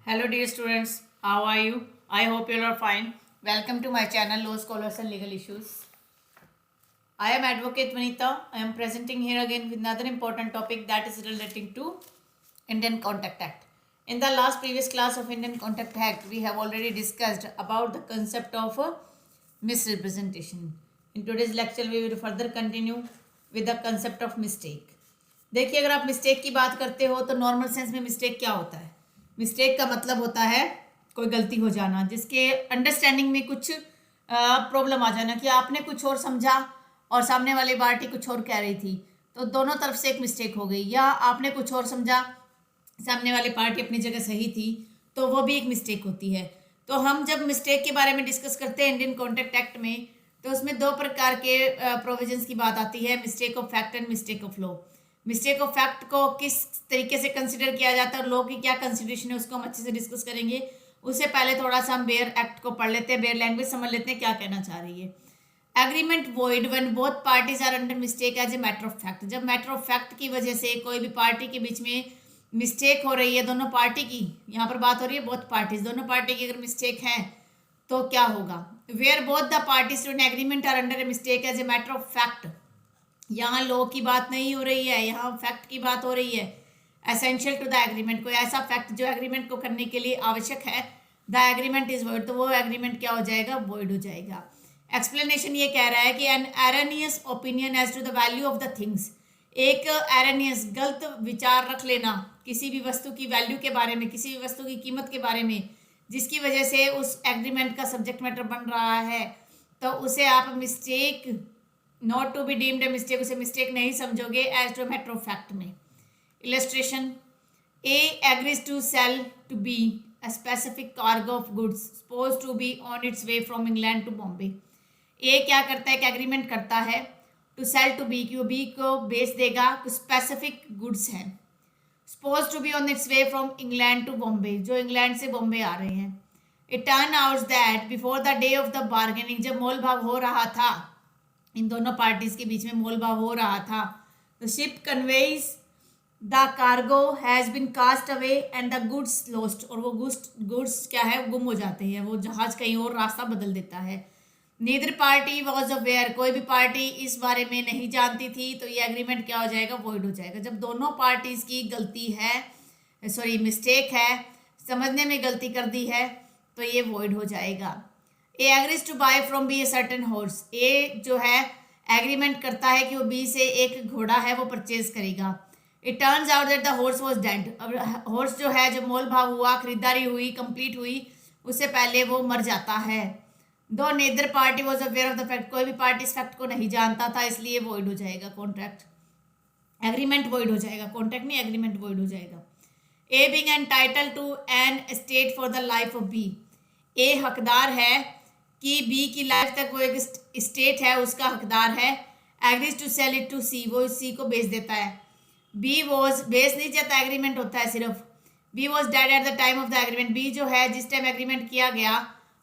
Hello dear students, how are you? I hope you are fine. Welcome to my channel Law Scholars and Legal Issues. I am Advocate Vanita. I am presenting here again with another important topic that is relating to Indian Contract Act. In the last previous class of Indian Contract Act, we have already discussed about the concept of misrepresentation. In today's lecture, we will further continue with the concept of mistake. देखिए, अगर आप mistake की बात करते हो तो normal sense में mistake क्या होता है? मिस्टेक का मतलब होता है कोई गलती हो जाना, जिसके अंडरस्टैंडिंग में कुछ प्रॉब्लम आ जाना, कि आपने कुछ और समझा और सामने वाली पार्टी कुछ और कह रही थी, तो दोनों तरफ से एक मिस्टेक हो गई। या आपने कुछ और समझा, सामने वाली पार्टी अपनी जगह सही थी, तो वो भी एक मिस्टेक होती है। तो हम जब मिस्टेक के बारे में डिस्कस करते हैं इंडियन कॉन्ट्रैक्ट एक्ट में, तो उसमें दो प्रकार के प्रोविजंस की बात आती है, mistake of fact and mistake of law. Mistake of fact को किस तरीके से कंसिडर किया जाता है और लॉ की क्या कंसिडरेशन है, उसको हम अच्छे से डिस्कस करेंगे। उससे पहले थोड़ा सा हम बेयर एक्ट को पढ़ लेते हैं, बेयर लैंग्वेज समझ लेते हैं क्या कहना चाह रही है। Agreement void when both parties are under mistake as a matter of fact. जब मैटर ऑफ फैक्ट की वजह से कोई भी पार्टी के बीच में मिस्टेक हो रही है, दोनों पार्टी की, यहाँ पर बात हो रही है बोथ पार्टीज, दोनों पार्टी की अगर मिस्टेक है तो क्या होगा? Where both the parties to an agreement are under a mistake as a matter of fact. यहाँ लॉ की बात नहीं हो रही है, यहाँ फैक्ट की बात हो रही है। एसेंशियल टू द एग्रीमेंट, कोई ऐसा फैक्ट जो एग्रीमेंट को करने के लिए आवश्यक है, द एग्रीमेंट इज वॉइड, तो वो एग्रीमेंट क्या हो जाएगा? वॉइड हो जाएगा। एक्सप्लेनेशन ये कह रहा है कि an erroneous opinion as to the value of the things. एक एरनियस गलत विचार रख लेना किसी भी वस्तु की वैल्यू के बारे में, किसी भी वस्तु की कीमत के बारे में, जिसकी वजह से उस एग्रीमेंट का सब्जेक्ट मैटर बन रहा है, तो उसे आप mistake, not to be deemed a mistake, उसे मिस्टेक नहीं समझोगे as to matter of fact में। Illustration, A agrees to sell to be a specific cargo of goods supposed to be on its way from England to Bombay। ए क्या करता है? कि agreement करता है टू सेल टू बी, कि वो B को बेच देगा, कुछ स्पेसिफिक गुड्स हैं, supposed to be on its way from England to Bombay, जो इंग्लैंड से बॉम्बे आ रहे हैं। It turned out that before the day of the bargaining, जब मोल भाव हो रहा था, इन दोनों पार्टीज के बीच में मोल भाव हो रहा था, the ship conveys the cargo has been cast away and the goods lost, और वो गुड्स क्या है? गुम हो जाते हैं, वो जहाज कहीं और रास्ता बदल देता है। नीदर पार्टी वॉज अवेयर, कोई भी पार्टी इस बारे में नहीं जानती थी, तो ये एग्रीमेंट क्या हो जाएगा? वॉइड हो जाएगा। जब दोनों पार्टीज की गलती है, सॉरी मिस्टेक है, समझने में गलती कर दी है, तो ये वॉइड हो जाएगा। A agrees to buy from B a certain horse, A जो है एग्रीमेंट करता है कि वो बी से एक घोड़ा है वो परचेज करेगा। It turns out that the horse was dead, अब हॉर्स जो है, जब मोल भाव हुआ, खरीदारी हुई, कंप्लीट हुई, उससे पहले वो मर जाता है। दो neither party was aware of the fact, कोई भी पार्टी इस फैक्ट को नहीं जानता था, इसलिए वॉइड हो जाएगा कॉन्ट्रैक्ट, एग्रीमेंट वॉइड हो जाएगा, कॉन्ट्रैक्ट नहीं एग्रीमेंट वॉइड हो जाएगा। A being entitled to an estate for the life of B, A हकदार है कि बी की लाइफ तक वो एक स्टेट है, उसका हकदार है। Agrees to sell it to C, वो सी को बेच देता है। बी वॉज, बेच नहीं जाता, एग्रीमेंट होता है सिर्फ। B was dead at the time of the agreement, B जो है जिस टाइम एग्रीमेंट किया गया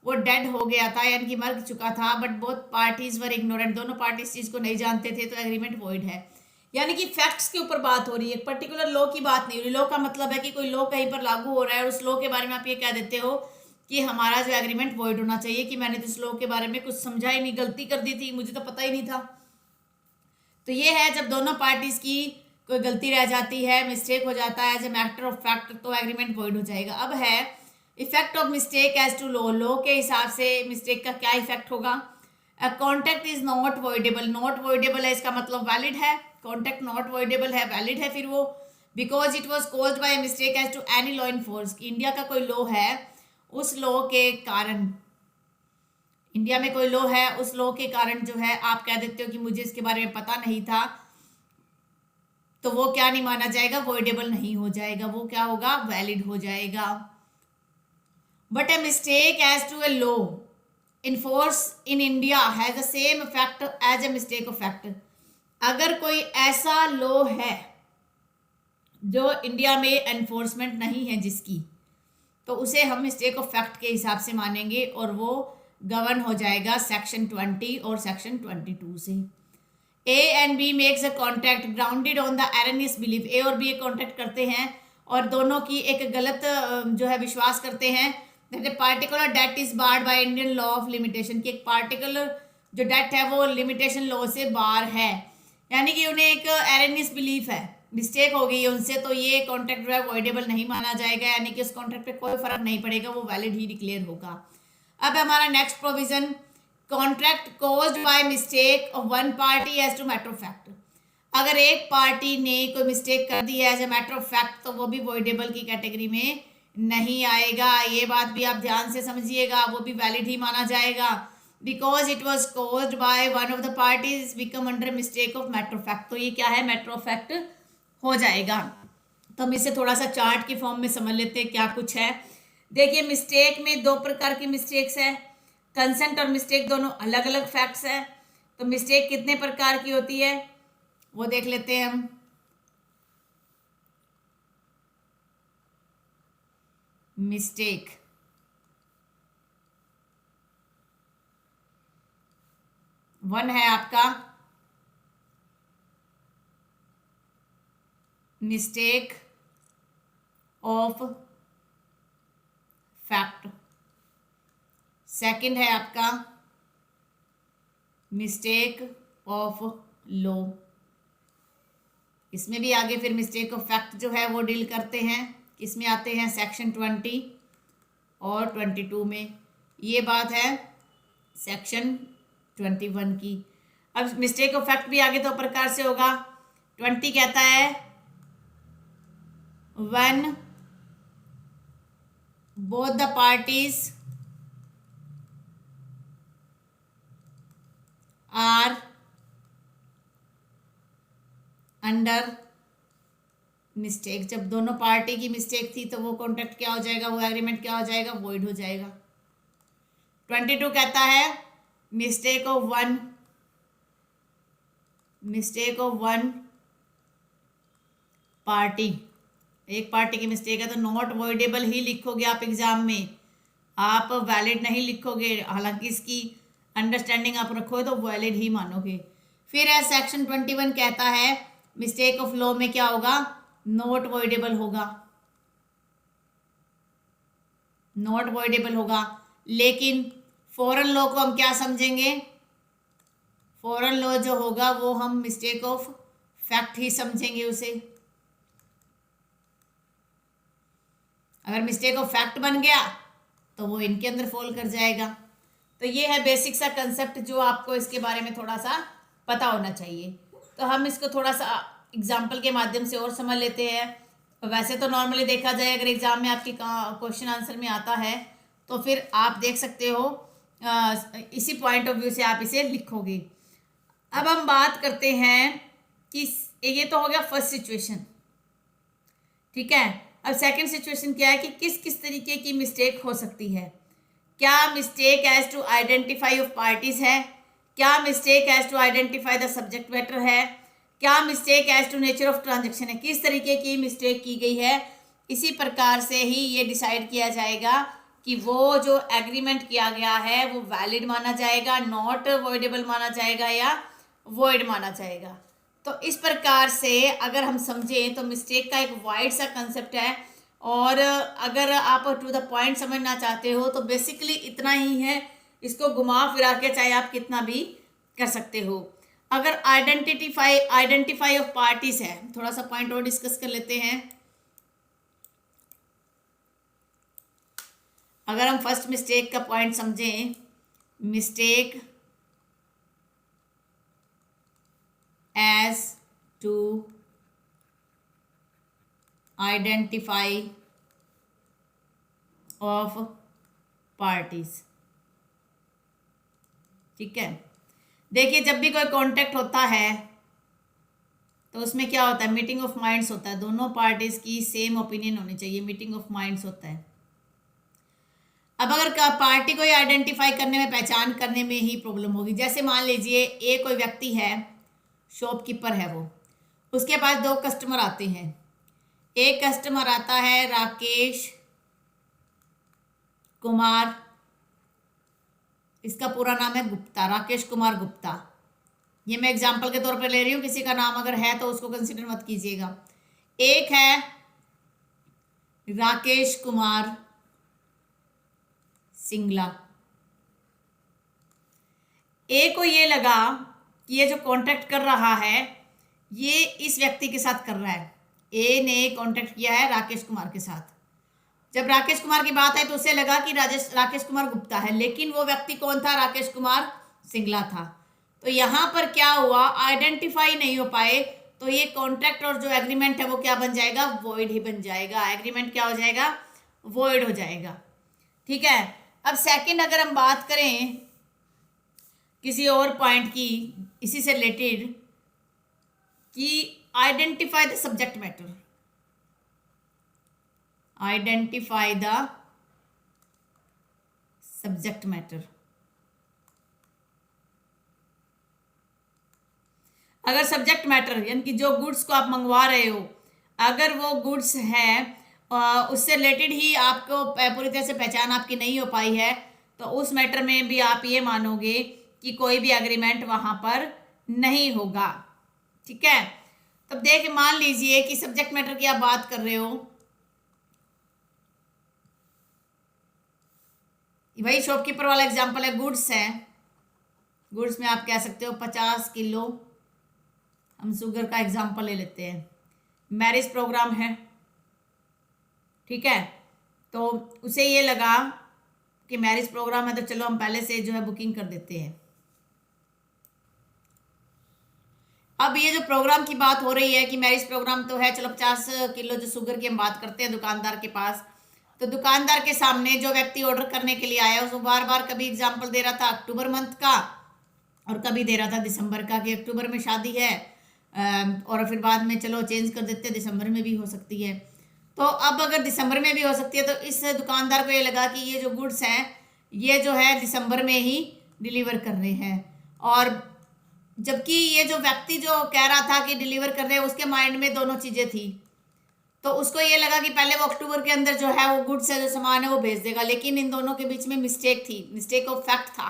वो डेड हो गया था, यानी कि मर चुका था। But both parties were ignorant, दोनों पार्टी इस चीज़ को नहीं जानते थे, तो एग्रीमेंट वॉइड है। यानी कि फैक्ट्स के ऊपर बात हो रही है, पर्टिकुलर लॉ की बात नहीं हो रही। लॉ का मतलब है कि कोई लॉ कहीं पर लागू हो रहा है और उस लॉ के बारे में आप ये कह देते हो कि हमारा जो एग्रीमेंट वॉइड होना चाहिए, कि मैंने तो इस लॉ के बारे में कुछ समझा ही नहीं, गलती कर दी थी, मुझे तो पता ही नहीं था। तो ये है जब दोनों पार्टीज की कोई गलती रह जाती है, मिस्टेक हो जाता है as a matter of fact, तो एग्रीमेंट वॉइड हो जाएगा। अब है effect of mistake as to law, law के हिसाब से मिस्टेक का क्या इफेक्ट होगा? A contract is not voidable, not voidable है इसका मतलब वैलिड है, कॉन्ट्रैक्ट नॉट वॉइडेबल है, वैलिड है फिर वो, because it was caused by mistake as to any law in force. India का कोई लॉ है, उस लॉ के कारण, इंडिया में कोई लॉ है, उस लॉ के कारण जो है आप कह देते हो कि मुझे इसके बारे में पता नहीं था, तो वो क्या नहीं माना जाएगा? वॉइडेबल नहीं हो जाएगा, वो क्या होगा? वैलिड हो जाएगा। But a mistake as to a law in force in India has the same effect as a mistake of fact. अगर कोई ऐसा लॉ है जो इंडिया में एनफोर्समेंट नहीं है जिसकी, तो उसे हम मिस्टेक ऑफ फैक्ट के हिसाब से मानेंगे और वो गवर्न हो जाएगा सेक्शन 20 और सेक्शन 22 से। A and B makes a contract grounded on the erroneous belief, A और बी कॉन्ट्रैक्ट करते हैं और दोनों की एक गलत जो है विश्वास करते हैं that particular date is barred by Indian law of limitation की एक पार्टिकुलर जो डेट है वो लिमिटेशन लॉ से बाहर है, यानी कि उन्हें एक एरनियस बिलीफ है, मिस्टेक हो गई है उनसे, तो ये कॉन्ट्रैक्ट जो है वॉइडेबल नहीं माना जाएगा, यानी कि उस कॉन्ट्रैक्ट पे कोई फर्क नहीं पड़ेगा, वो वैलिड ही डिक्लेयर होगा। अब हमारा next provision, contract caused by mistake of one party as to matter of fact. अगर एक पार्टी ने कोई मिस्टेक कर दी है as a matter of fact तो वो भी वॉइडेबल की कैटेगरी में नहीं आएगा। ये बात भी आप ध्यान से समझिएगा, वो भी वैलिड ही माना जाएगा, because it was caused by one of the parties become under mistake of matter of fact. तो ये क्या है, मैटर ऑफ फैक्ट हो जाएगा। तो हम इसे थोड़ा सा चार्ट की फॉर्म में समझ लेते हैं क्या कुछ है। देखिए मिस्टेक में दो प्रकार की मिस्टेक्स है, कंसेंट और मिस्टेक दोनों अलग अलग फैक्ट्स है। तो मिस्टेक कितने प्रकार की होती है वो देख लेते हैं हम। मिस्टेक वन है आपका मिस्टेक ऑफ फैक्ट, सेकंड है आपका मिस्टेक ऑफ लॉ। इसमें भी आगे फिर मिस्टेक ऑफ फैक्ट जो है वो डील करते हैं, इसमें आते हैं सेक्शन 20 और 22 में, ये बात है सेक्शन 21 की। अब मिस्टेक ऑफ फैक्ट भी आगे दो प्रकार से होगा। 20 कहता है when both the parties are under mistake, जब दोनों पार्टी की मिस्टेक थी तो वो कॉन्ट्रैक्ट क्या हो जाएगा, वो एग्रीमेंट क्या हो जाएगा, वॉइड हो जाएगा। 22 कहता है मिस्टेक ऑफ वन पार्टी, एक पार्टी की मिस्टेक है तो नॉट वॉइडेबल ही लिखोगे आप एग्जाम में, आप वैलिड नहीं लिखोगे, हालांकि इसकी अंडरस्टैंडिंग आप रखोगे तो वैलिड ही मानोगे। फिर है सेक्शन 21 कहता है मिस्टेक ऑफ लॉ में क्या होगा, नॉट वॉइडेबल होगा, नॉट वॉइडेबल होगा। लेकिन फॉरेन लॉ को हम क्या समझेंगे, फॉरेन लॉ जो होगा वो हम मिस्टेक ऑफ फैक्ट ही समझेंगे उसे। अगर मिस्टेक ऑफ फैक्ट बन गया तो वो इनके अंदर फॉल कर जाएगा। तो ये है बेसिक सा कंसेप्ट जो आपको इसके बारे में थोड़ा सा पता होना चाहिए। तो हम इसको थोड़ा सा एग्जाम्पल के माध्यम से और समझ लेते हैं। वैसे तो नॉर्मली देखा जाए अगर एग्जाम में आपकी क्वेश्चन आंसर में आता है तो फिर आप देख सकते हो इसी पॉइंट ऑफ व्यू से आप इसे लिखोगे। अब हम बात करते हैं कि ये तो हो गया फर्स्ट सिचुएशन, ठीक है। अब सेकंड सिचुएशन क्या है कि किस किस तरीके की मिस्टेक हो सकती है। क्या mistake as to identify of parties है, क्या mistake as to identify the subject matter है, क्या mistake as to nature of transaction है, किस तरीके की मिस्टेक की गई है। इसी प्रकार से ही ये डिसाइड किया जाएगा कि वो जो एग्रीमेंट किया गया है वो वैलिड माना जाएगा, नॉट वॉइडेबल माना जाएगा या वॉइड माना जाएगा। तो इस प्रकार से अगर हम समझें तो मिस्टेक का एक वाइड सा कंसेप्ट है, और अगर आप टू द पॉइंट समझना चाहते हो तो बेसिकली इतना ही है, इसको घुमा फिरा के चाहे आप कितना भी कर सकते हो। अगर आइडेंटिफाई ऑफ पार्टीज है, थोड़ा सा पॉइंट और डिस्कस कर लेते हैं। अगर हम फर्स्ट मिस्टेक का पॉइंट समझें, mistake as to identify of parties, ठीक है। देखिए जब भी कोई कॉन्ट्रैक्ट होता है तो उसमें क्या होता है, मीटिंग ऑफ माइंड्स होता है, दोनों पार्टीज की सेम ओपिनियन होनी चाहिए, मीटिंग ऑफ माइंड्स होता है। अब अगर पार्टी को आइडेंटिफाई करने में, पहचान करने में ही प्रॉब्लम होगी, जैसे मान लीजिए एक कोई व्यक्ति है, शॉपकीपर है, वो उसके पास दो कस्टमर आते हैं। एक कस्टमर आता है राकेश कुमार, इसका पूरा नाम है गुप्ता, राकेश कुमार गुप्ता, ये मैं एग्जांपल के तौर पर ले रही हूँ, किसी का नाम अगर है तो उसको कंसिडर मत कीजिएगा। एक है राकेश कुमार सिंगला। ए को ये लगा कि ये जो कांटेक्ट कर रहा है ये इस व्यक्ति के साथ कर रहा है। ए ने कांटेक्ट किया है राकेश कुमार के साथ। जब राकेश कुमार की बात आई तो उसे लगा कि राकेश कुमार गुप्ता है, लेकिन वो व्यक्ति कौन था? राकेश कुमार सिंगला था। तो यहाँ पर क्या हुआ, आइडेंटिफाई नहीं हो पाए, तो ये कॉन्ट्रैक्ट और जो एग्रीमेंट है वो क्या बन जाएगा? वॉइड ही बन जाएगा। एग्रीमेंट क्या हो जाएगा? वॉइड हो जाएगा। ठीक है। अब सेकंड अगर हम बात करें किसी और पॉइंट की इसी से रिलेटेड, कि identify the subject matter, identify the subject matter. अगर सब्जेक्ट मैटर यानी कि जो गुड्स को आप मंगवा रहे हो, अगर वो गुड्स है उससे रिलेटेड ही आपको पूरी तरह से पहचान आपकी नहीं हो पाई है, तो उस मैटर में भी आप ये मानोगे कि कोई भी एग्रीमेंट वहां पर नहीं होगा। ठीक है। तब देख मान लीजिए कि सब्जेक्ट मैटर की आप बात कर रहे हो, वही शॉपकीपर वाला एग्जांपल है, गुड्स है। गुड्स में आप कह सकते हो 50 किलो, हम शुगर का एग्जांपल ले लेते हैं, मैरिज प्रोग्राम है। ठीक है। तो उसे ये लगा कि मैरिज प्रोग्राम है तो चलो हम पहले से जो है बुकिंग कर देते हैं। अब ये जो प्रोग्राम की बात हो रही है कि मैरिज प्रोग्राम तो है, चलो 50 किलो जो शुगर की हम बात करते हैं दुकानदार के पास, तो दुकानदार के सामने जो व्यक्ति ऑर्डर करने के लिए आया उसको बार बार कभी एग्जाम्पल दे रहा था अक्टूबर मंथ का और कभी दे रहा था दिसंबर का, कि अक्टूबर में शादी है और फिर बाद में चलो चेंज कर देते हैं, दिसंबर में भी हो सकती है। तो अब अगर दिसंबर में भी हो सकती है तो इस दुकानदार को ये लगा कि ये जो गुड्स हैं ये जो है दिसंबर में ही डिलीवर करने हैं, और जबकि ये जो व्यक्ति जो कह रहा था कि डिलीवर कर रहे हैं उसके माइंड में दोनों चीज़ें थी। तो उसको ये लगा कि पहले वो अक्टूबर के अंदर जो है वो गुड्स है जो सामान है वो भेज देगा, लेकिन इन दोनों के बीच में मिस्टेक थी, मिस्टेक ऑफ फैक्ट था।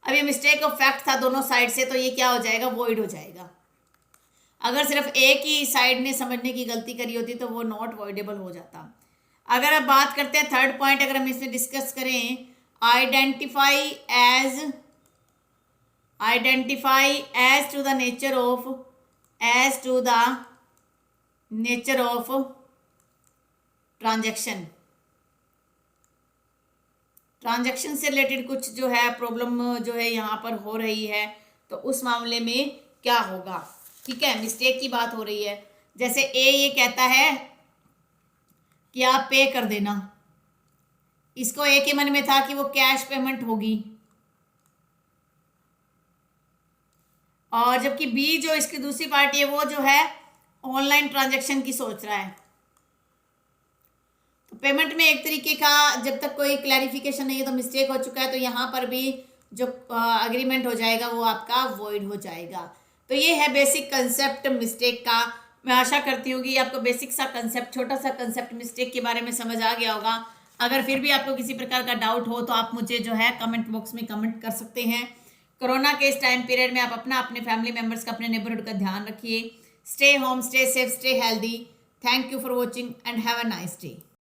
अब ये मिस्टेक ऑफ फैक्ट था दोनों साइड से, तो ये क्या हो जाएगा? वॉइड हो जाएगा। अगर सिर्फ एक ही साइड ने समझने की गलती करी होती तो वो नॉट वॉइडेबल हो जाता। अगर अब बात करते हैं थर्ड पॉइंट, अगर हम इसमें डिस्कस करें, identify as to the nature of transaction से रिलेटेड कुछ जो है प्रॉब्लम जो है यहाँ पर हो रही है, तो उस मामले में क्या होगा? ठीक है। मिस्टेक की बात हो रही है, जैसे ए ये कहता है कि आप पे कर देना, इसको ए के मन में था कि वो कैश पेमेंट होगी, और जबकि बी जो इसकी दूसरी पार्टी है वो जो है ऑनलाइन ट्रांजैक्शन की सोच रहा है। तो पेमेंट में एक तरीके का जब तक कोई क्लैरिफिकेशन नहीं है तो मिस्टेक हो चुका है, तो यहाँ पर भी जो अग्रीमेंट हो जाएगा वो आपका वॉइड हो जाएगा। तो ये है बेसिक कंसेप्ट मिस्टेक का। मैं आशा करती हूँ कि आपको बेसिक सा कंसेप्ट, छोटा सा कंसेप्ट मिस्टेक के बारे में समझ आ गया होगा। अगर फिर भी आपको किसी प्रकार का डाउट हो तो आप मुझे जो है कमेंट बॉक्स में कमेंट कर सकते हैं। कोरोना के इस टाइम पीरियड में आप अपने फैमिली मेम्बर्स का, अपने नेबरहुड का ध्यान रखिए। Stay home, stay safe, stay healthy. Thank you for watching and have a nice day.